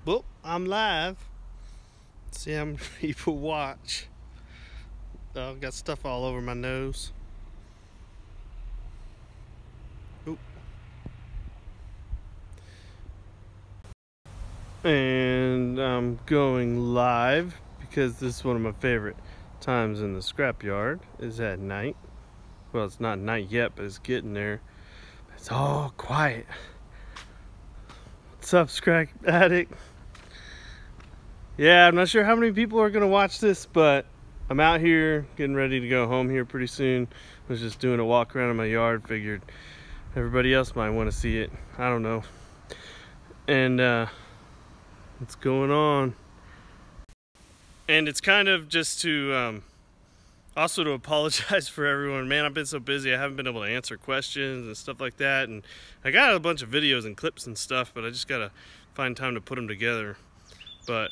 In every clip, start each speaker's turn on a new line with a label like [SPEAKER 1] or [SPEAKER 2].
[SPEAKER 1] Well, I'm live. Let's see how many people watch. I've got stuff all over my nose. Oop. And I'm going live because this is one of my favorite times in the scrapyard is at night. Well, it's not night yet, but it's getting there. It's all quiet. What's up, Scrap Addict? Yeah, I'm not sure how many people are gonna watch this, but I'm out here getting ready to go home here pretty soon. I was just doing a walk around in my yard, figured everybody else might want to see it. I don't know. And what's going on? And it's kind of just to also to apologize for everyone. Man, I've been so busy, I haven't been able to answer questions and stuff like that. And I got a bunch of videos and clips and stuff, but I just gotta find time to put them together. But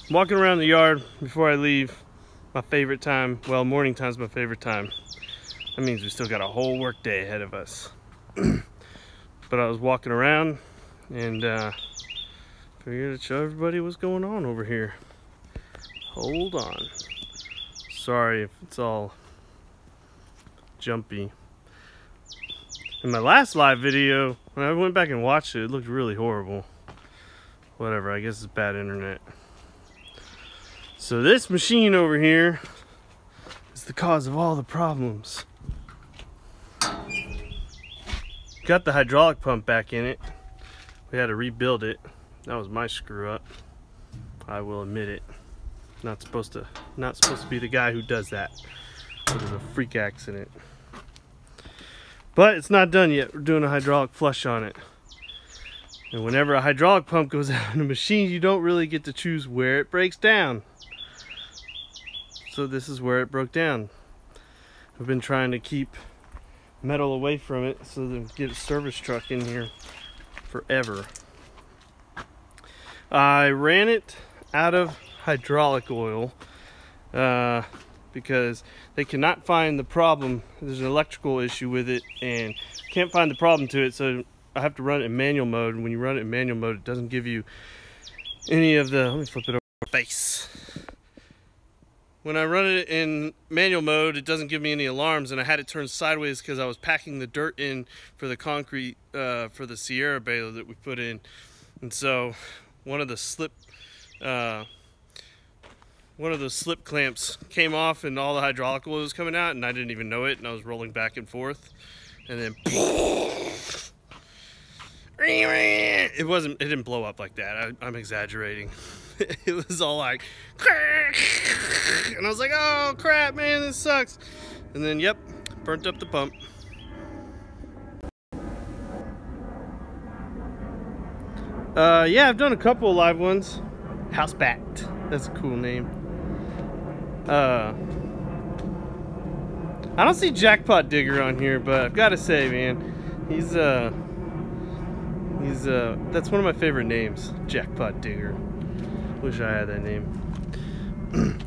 [SPEAKER 1] I'm walking around the yard before I leave. My favorite time, well, morning time's my favorite time. That means we still got a whole work day ahead of us. But I was walking around and figured to show everybody what's going on over here. Hold on. Sorry if it's all jumpy. In my last live video, when I went back and watched it, it looked really horrible. Whatever, I guess it's bad internet. So this machine over here is the cause of all the problems. Got the hydraulic pump back in it. We had to rebuild it. That was my screw up. I will admit it. Not supposed to be the guy who does that. It was a freak accident. But it's not done yet. We're doing a hydraulic flush on it. And whenever a hydraulic pump goes out in a machine, you don't really get to choose where it breaks down. So this is where it broke down. I've been trying to keep metal away from it so that get a service truck in here forever. I ran it out of hydraulic oil because they cannot find the problem. There's an electrical issue with it and can't find the problem to it, so I have to run it in manual mode. And when you run it in manual mode, it doesn't give you any of the, let me flip it over my face. When I run it in manual mode, it doesn't give me any alarms, and I had it turned sideways because I was packing the dirt in for the concrete for the Sierra baler that we put in. And so one of the slip clamps came off and all the hydraulic oil was coming out, and I didn't even know it, and I was rolling back and forth, and then it didn't blow up like that. I'm exaggerating. It was all like, and I was like, oh crap, man, this sucks. And then, yep, burnt up the pump. Yeah, I've done a couple of live ones. House Backed, that's a cool name. I don't see Jackpot Digger on here, but I've got to say, man, he's that's one of my favorite names, Jackpot Digger. Wish I had that name.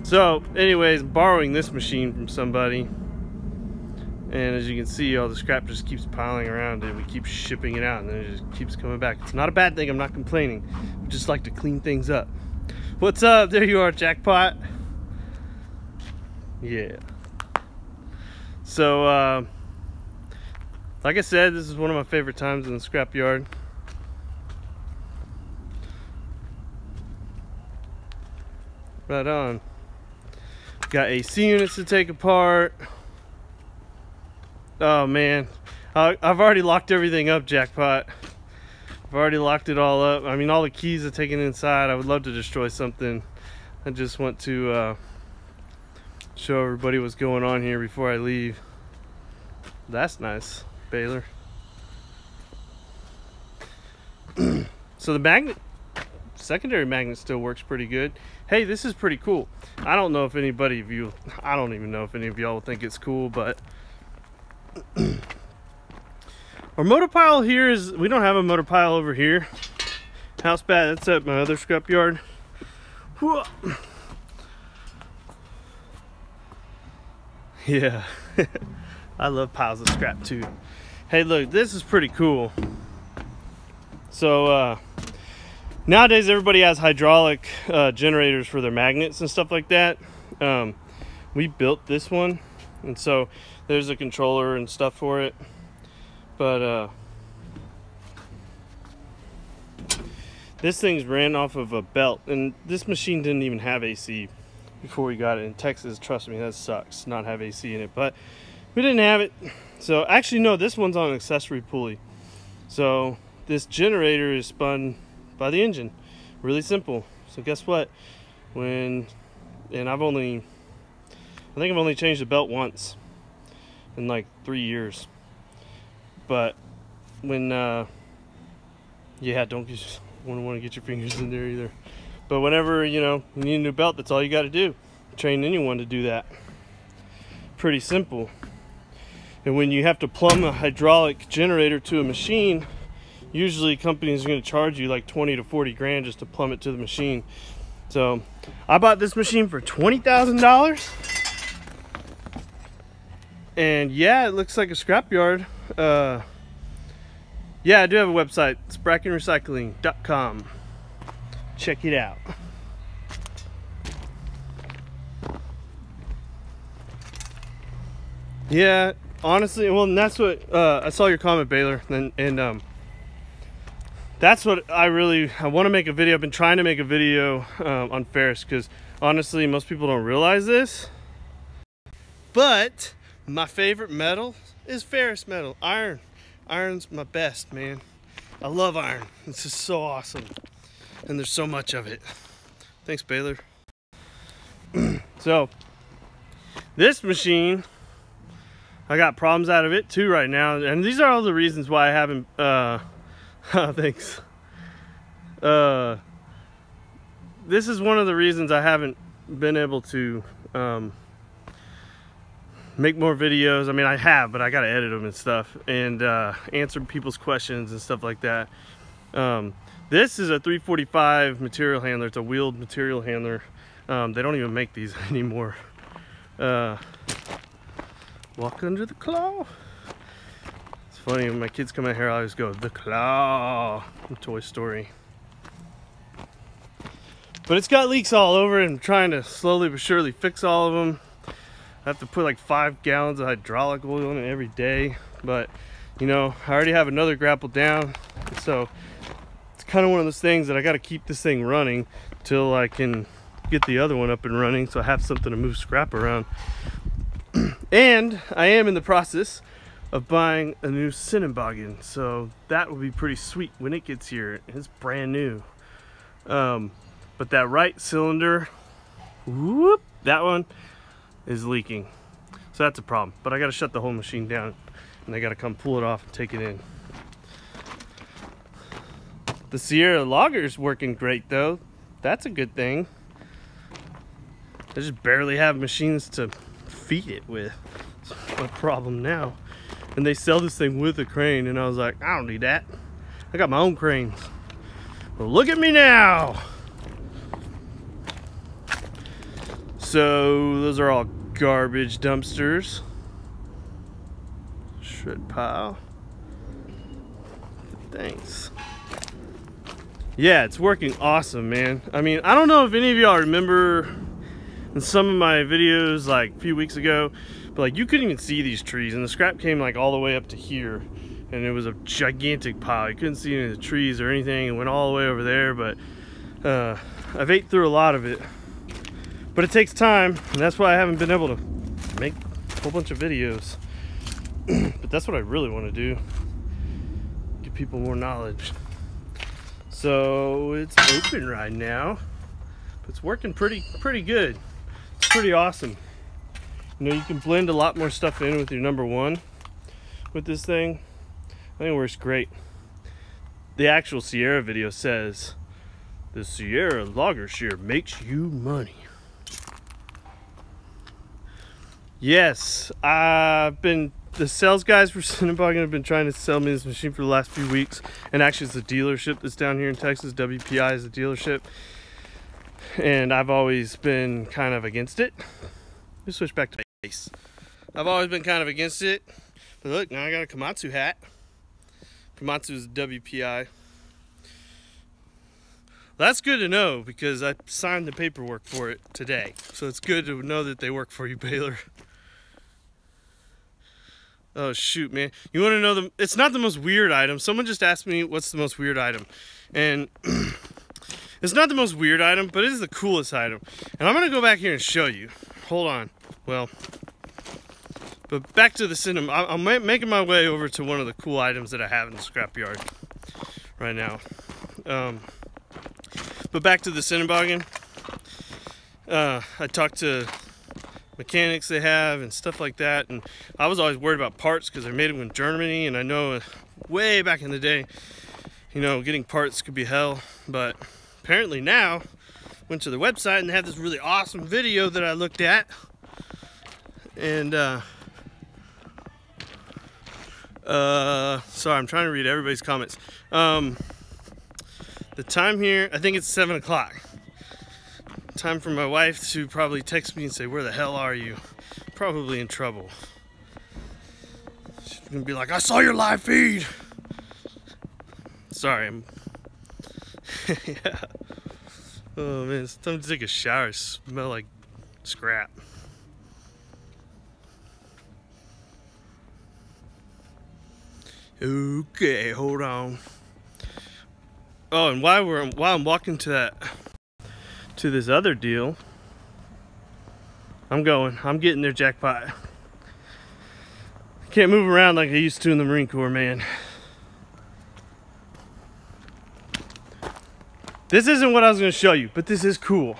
[SPEAKER 1] So, anyways, borrowing this machine from somebody, and as you can see, all the scrap just keeps piling around it. We keep shipping it out, and then it just keeps coming back. It's not a bad thing. I'm not complaining. We just like to clean things up. What's up? There you are, Jackpot. Yeah. So, like I said, this is one of my favorite times in the scrapyard. Right on. Got AC units to take apart. Oh man, I've already locked everything up, Jackpot. I've already locked it all up. I mean, all the keys are taken inside. I would love to destroy something. I just want to show everybody what's going on here before I leave. That's nice, Baler. So the magnet, secondary magnet, still works pretty good. Hey, this is pretty cool. I don't know if anybody of you, I don't even know if any of y'all think it's cool, but our motor pile here is, we don't have a motor pile over here. House Bat, that's at my other scrapyard. Yeah, I love piles of scrap too. Hey, look, this is pretty cool. So Nowadays everybody has hydraulic generators for their magnets and stuff like that. We built this one, and so there's a controller and stuff for it, but this thing's ran off of a belt, and this machine didn't even have AC before we got it. In Texas, trust me, that sucks not have AC in it, but we didn't have it. So actually no, this one's on an accessory pulley, so this generator is spun by the engine. Really simple. So guess what, and I think I've only changed the belt once in like 3 years, but when yeah, don't want to get your fingers in there either. But whenever you need a new belt, that's all you got to do. Train anyone to do that. Pretty simple. And when you have to plumb a hydraulic generator to a machine, usually companies are going to charge you like 20 to 40 grand just to plumb it to the machine. So I bought this machine for $20,000, and yeah, it looks like a scrapyard. Yeah, I do have a website. It's brackenrecycling.com. Check it out. Yeah, honestly, well, and that's what I saw your comment, Baler, and that's what I want to make a video. I've been trying to make a video on ferrous, because honestly, most people don't realize this, but my favorite metal is ferrous metal, iron. Iron's my best, man. I love iron. It's just so awesome, and there's so much of it. Thanks, Baler. So this machine, I got problems out of it too right now, and these are all the reasons why I haven't thanks. This is one of the reasons I haven't been able to make more videos. I mean, I have, but I gotta edit them and stuff, and answer people's questions and stuff like that. This is a 345 material handler. It's a wheeled material handler. They don't even make these anymore. Walk under the claw. It's funny, when my kids come out here, I always go, the claw, from Toy Story. But it's got leaks all over it. I'm trying to slowly but surely fix all of them. I have to put like 5 gallons of hydraulic oil in it every day. But, I already have another grapple down. So, it's kind of one of those things that I got to keep this thing running till I can get the other one up and running, so I have something to move scrap around. And I am in the process of buying a new Cinnaboggan, so that will be pretty sweet when it gets here. It's brand new. But that right cylinder, whoop, that one is leaking. So that's a problem. But I got to shut the whole machine down, and I got to come pull it off and take it in. The Sierra Logger's working great though. That's a good thing. I just barely have machines to feed it with. It's my problem now. And they sell this thing with a crane, and I was like, I don't need that. I got my own cranes. Well, look at me now. So those are all garbage dumpsters. Shred pile. Thanks. Yeah, it's working awesome, man. I mean, I don't know if any of y'all remember in some of my videos like a few weeks ago, but like you couldn't even see these trees, and the scrap came like all the way up to here, and it was a gigantic pile. You couldn't see any of the trees or anything. It went all the way over there, but I've ate through a lot of it. But it takes time, and that's why I haven't been able to make a whole bunch of videos. But that's what I really want to do. Give people more knowledge. So it's open right now. But it's working pretty good. It's pretty awesome. You can blend a lot more stuff in with your number 1 with this thing. I think it works great. The actual Sierra video says, the Sierra Logger Shear makes you money. Yes, the sales guys for Cinnaboggan have been trying to sell me this machine for the last few weeks. And actually it's a dealership that's down here in Texas. WPI is a dealership. And I've always been kind of against it. Let's switch back to base. I've always been kind of against it. But look, now I got a Komatsu hat. Komatsu is WPI. That's good to know because I signed the paperwork for it today. So it's good to know that they work for you, Baler. Oh shoot, man. You want to know it's not the most weird item. Someone just asked me what's the most weird item. And it's not the most weird item, but it is the coolest item. And I'm going to go back here and show you. Hold on. Well, but back to the cinema. I'm making my way over to one of the cool items that I have in the scrapyard right now. But back to the Cinnaboggen. I talked to mechanics they have and stuff like that, and I was always worried about parts because they made them in Germany, and I know way back in the day, you know, getting parts could be hell, but apparently now, went to the website and they have this really awesome video that I looked at, and sorry, I'm trying to read everybody's comments. The time here, I think it's 7 o'clock. Time for my wife to probably text me and say, where the hell are you? Probably in trouble. She's gonna be like, I saw your live feed. Sorry, I'm yeah. Oh man, it's time to take a shower. It smells like scrap. Okay, hold on. Oh, and while I'm walking to this other deal, I'm getting there, jackpot. Can't move around like I used to in the Marine Corps, man. This isn't what I was going to show you, but this is cool.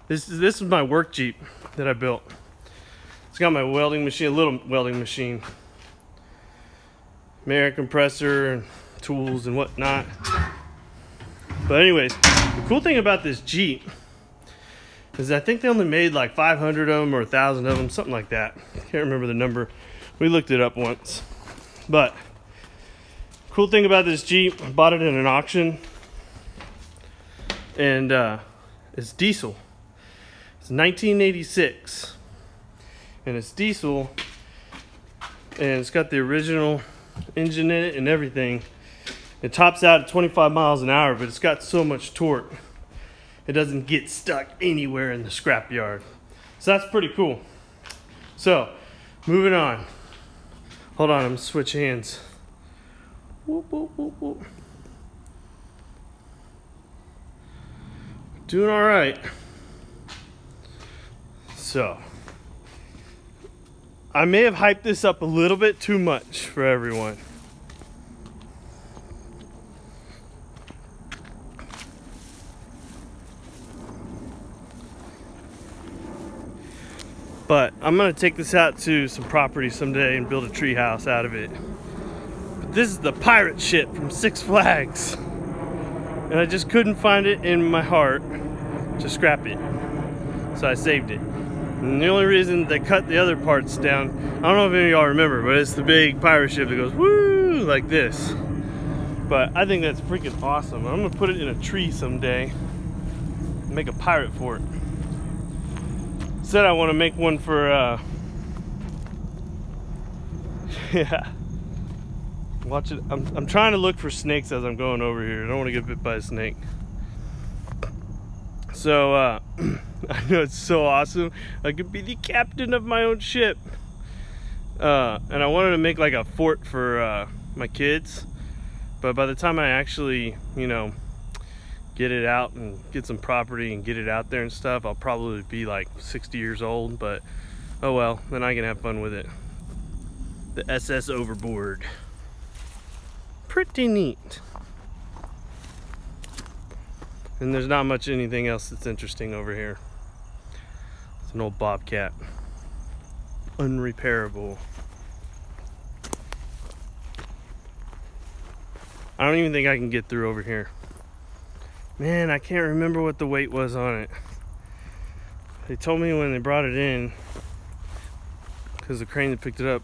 [SPEAKER 1] This is my work Jeep that I built. It's got my welding machine, a little welding machine, air compressor, and tools and whatnot. But anyways, the cool thing about this Jeep is I think they only made like 500 of them or 1,000 of them, something like that. Can't remember the number. We looked it up once. But cool thing about this Jeep, I bought it in an auction, and it's diesel. It's 1986, and it's diesel, and it's got the original engine in it and everything. It tops out at 25 miles an hour, but it's got so much torque, it doesn't get stuck anywhere in the scrapyard. So that's pretty cool. So, moving on. Hold on, I'm gonna switch hands. Whoop, whoop, whoop, whoop. Doing all right. So, I may have hyped this up a little bit too much for everyone. But I'm gonna take this out to some property someday and build a tree house out of it. But this is the pirate ship from Six Flags. And I just couldn't find it in my heart to scrap it. So I saved it. And the only reason they cut the other parts down, I don't know if any of y'all remember, but it's the big pirate ship that goes woo like this. But I think that's freaking awesome. I'm gonna put it in a tree someday and make a pirate fort. Said I want to make one for yeah, watch it. I'm trying to look for snakes as I'm going over here. I don't want to get bit by a snake. So I know it's so awesome. I could be the captain of my own ship. And I wanted to make like a fort for my kids, but by the time I actually, you know, get it out and get some property and get it out there and stuff, I'll probably be like 60 years old, but oh well, then I can have fun with it. The SS Overboard. Pretty neat. And there's not much anything else that's interesting over here. It's an old Bobcat. Unrepairable. I don't even think I can get through over here. Man, I can't remember what the weight was on it. They told me when they brought it in, because the crane that picked it up.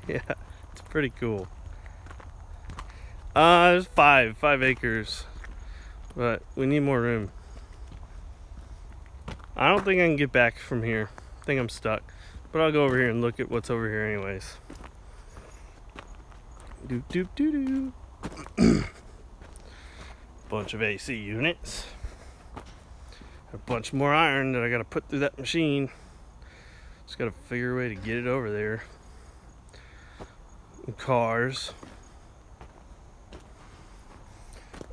[SPEAKER 1] Yeah, it's pretty cool. There's 5 acres, but we need more room. I don't think I can get back from here. I think I'm stuck, but I'll go over here and look at what's over here anyways. Doop doop doo doo. Bunch of AC units. A bunch more iron that I gotta put through that machine. Just gotta figure a way to get it over there. And cars.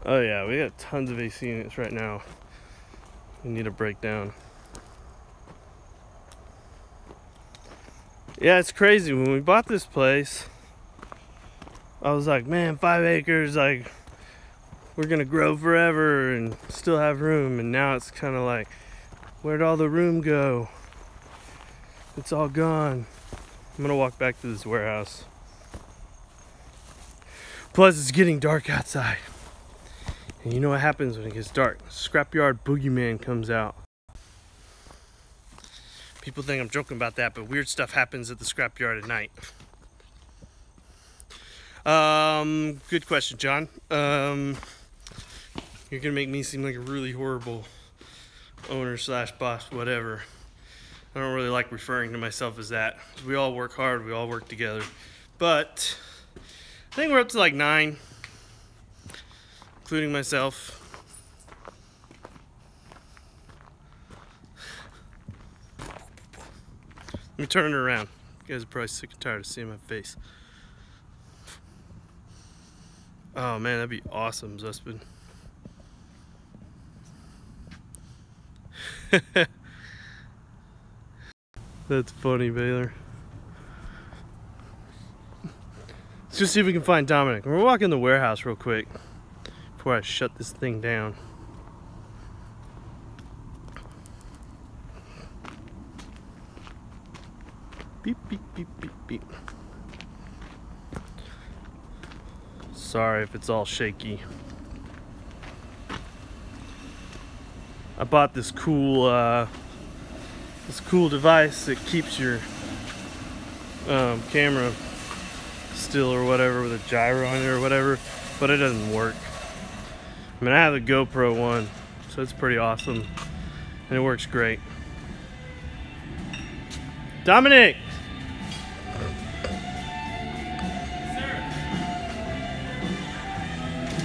[SPEAKER 1] Oh yeah, we got tons of AC units right now. We need to break down. Yeah, it's crazy. When we bought this place, I was like, man, 5 acres, like, we're gonna grow forever and still have room. And now it's kind of like, where'd all the room go? It's all gone. I'm gonna walk back to this warehouse. Plus, it's getting dark outside. And you know what happens when it gets dark? Scrapyard boogeyman comes out. People think I'm joking about that, but weird stuff happens at the scrapyard at night. Good question, John. You're gonna make me seem like a really horrible owner slash boss, whatever. I don't really like referring to myself as that. We all work hard, we all work together. But I think we're up to like 9, including myself. Let me turn it around. You guys are probably sick and tired of seeing my face. Oh man, that'd be awesome, Zuspin. That's funny, Baler. Let's just see if we can find Dominic. We're walking the warehouse real quick before I shut this thing down. Beep, beep, beep, beep, beep. Sorry if it's all shaky. I bought this cool device that keeps your camera still or whatever with a gyro on it or whatever, but it doesn't work. I mean, I have the GoPro one, so it's pretty awesome and it works great. Dominic!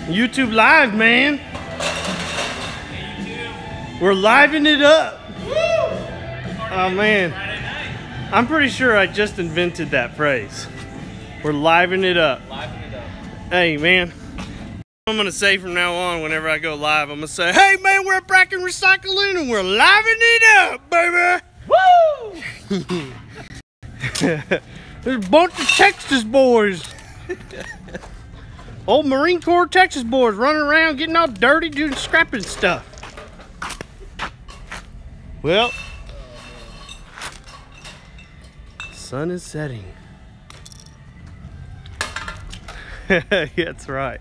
[SPEAKER 1] YouTube live, man. Hey, YouTube. We're living it up. Woo! Oh man, I'm pretty sure I just invented that phrase. We're living it up. Living it up. Hey man, I'm gonna say from now on, whenever I go live, I'm gonna say, "Hey man, we're at Bracken Recycling and we're living it up, baby." Woo! There's a bunch of Texas boys. Old Marine Corps Texas boys running around getting all dirty doing scrapping stuff. Well, sun is setting. Yeah, that's right.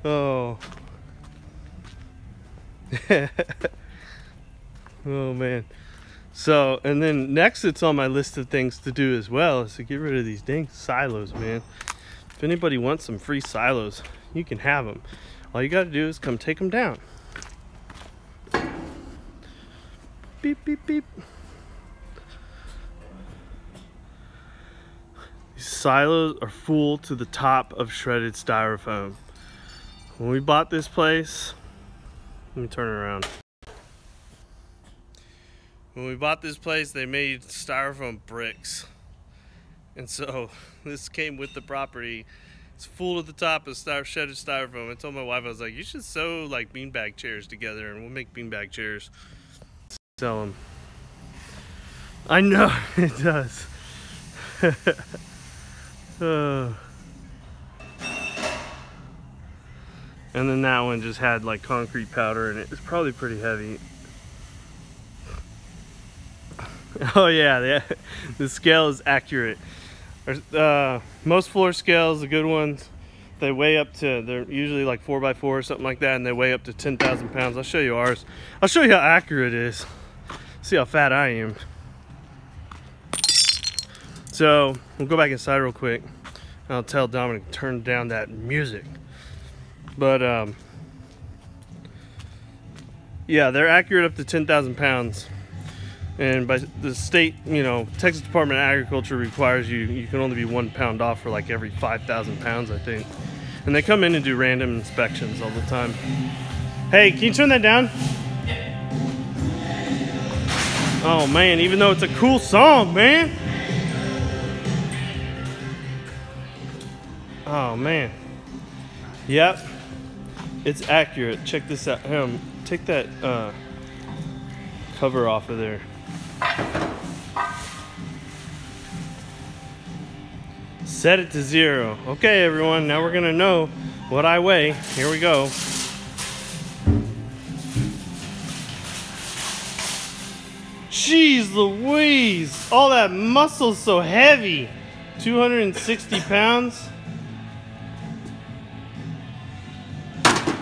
[SPEAKER 1] Oh. Oh man. So, and then next it's on my list of things to do as well is to get rid of these dang silos, man. If anybody wants some free silos, you can have them. All you got to do is come take them down. Beep, beep, beep. These silos are full to the top of shredded styrofoam. When we bought this place, let me turn it around. When we bought this place, they made styrofoam bricks. And so this came with the property. It's full to the top of shredded styrofoam. I told my wife, I was like, you should sew like beanbag chairs together and we'll make beanbag chairs. Sell them. I know, it does. And then that one just had like concrete powder in it. It's probably pretty heavy. Oh yeah, the scale is accurate. Most floor scales, the good ones, they weigh up to, they're usually like 4x4 or something like that, and they weigh up to 10,000 pounds. I'll show you ours. I'll show you how accurate it is. See how fat I am. So we'll go back inside real quick. I'll tell Dominic to turn down that music. But yeah, they're accurate up to 10,000 pounds. And by the state, you know, Texas Department of Agriculture requires you can only be 1 pound off for like every 5,000 pounds, I think. And they come in and do random inspections all the time. Hey, can you turn that down? Oh man, even though it's a cool song, man. Oh man. Yep. It's accurate. Check this out. Take that cover off of there. Set it to 0. Okay, everyone, now we're gonna know what I weigh. Here we go. Jeez Louise! All that muscle's so heavy. 260 pounds.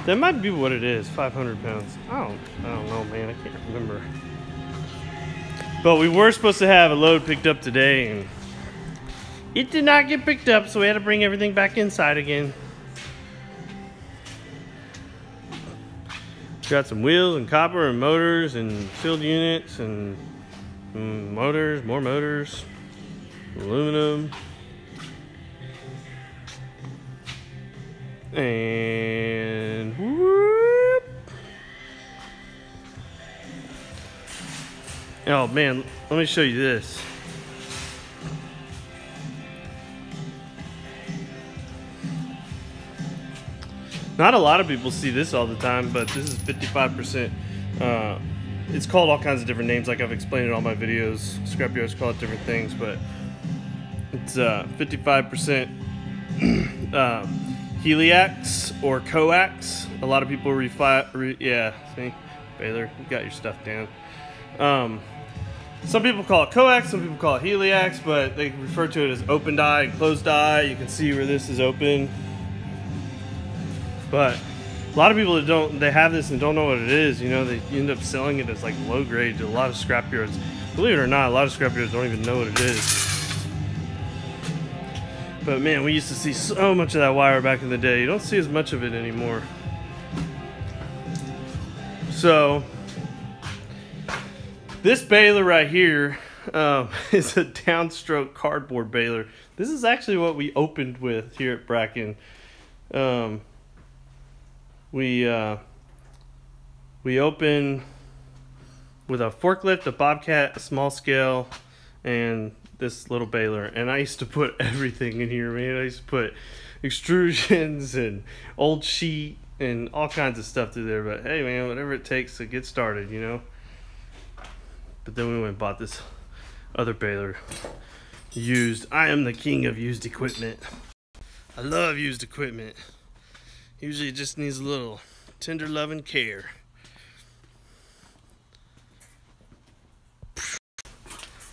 [SPEAKER 1] That might be what it is. 500 pounds. I don't know, man. I can't remember. But we were supposed to have a load picked up today, and it did not get picked up, so we had to bring everything back inside again. Got some wheels and copper and motors and filled units and motors, more motors, aluminum, and whoop. Oh man, let me show you this. Not a lot of people see this all the time, but this is 55%. It's called all kinds of different names, like I've explained in all my videos. Scrapyards call it different things, but it's 55% heliax or coax. A lot of people yeah, see, Baler, you got your stuff down. Some people call it coax, some people call it heliax, but they refer to it as open die and closed die. You can see where this is open. But a lot of people that they have this and don't know what it is, you know, they end up selling it as like low grade to a lot of scrapyards. Believe it or not, a lot of scrapyards don't even know what it is. But man, we used to see so much of that wire back in the day. You don't see as much of it anymore. So this baler right here is a downstroke cardboard baler. This is actually what we opened with here at Bracken. We open with a forklift, a bobcat, a small scale, and this little baler. And I used to put everything in here, man. I used to put extrusions and old sheet and all kinds of stuff through there. But hey, man, whatever it takes to get started, you know. But then we went and bought this other baler, used. I am the king of used equipment. I love used equipment. Usually it just needs a little tender love and care.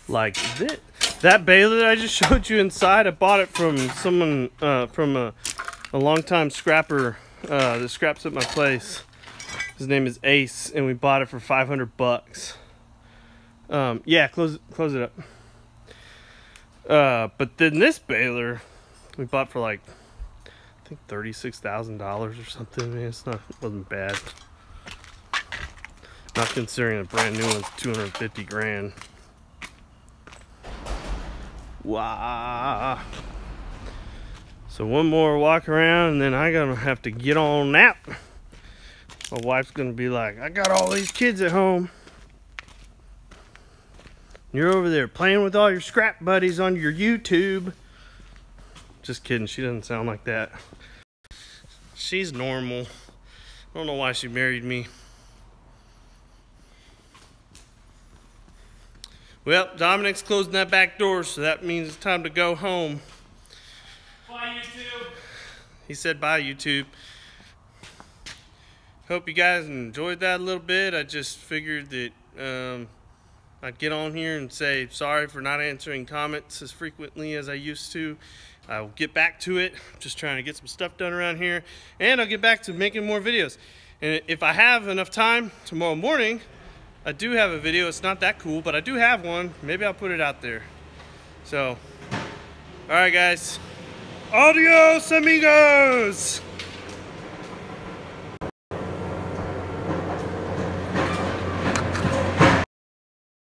[SPEAKER 1] Like this. That baler that I just showed you inside, I bought it from someone, from a longtime scrapper that scraps at my place. His name is Ace, and we bought it for 500 bucks. Yeah, close it up. But then this baler we bought for like, I think $36,000 or something. Man, wasn't bad. Not considering a brand new one's 250 grand. Wow. So one more walk around, and then I'm gonna have to get on nap. My wife's gonna be like, I got all these kids at home. You're over there playing with all your scrap buddies on your YouTube. Just kidding, she doesn't sound like that. She's normal. I don't know why she married me. Well, Dominic's closing that back door, so that means it's time to go home. Bye, YouTube. He said bye, YouTube. Hope you guys enjoyed that a little bit. I just figured that I'd get on here and say sorry for not answering comments as frequently as I used to. I'll get back to it. I'm just trying to get some stuff done around here, and I'll get back to making more videos. And if I have enough time tomorrow morning, I do have a video. It's not that cool, but I do have one. Maybe I'll put it out there. So, all right, guys. Adios, amigos.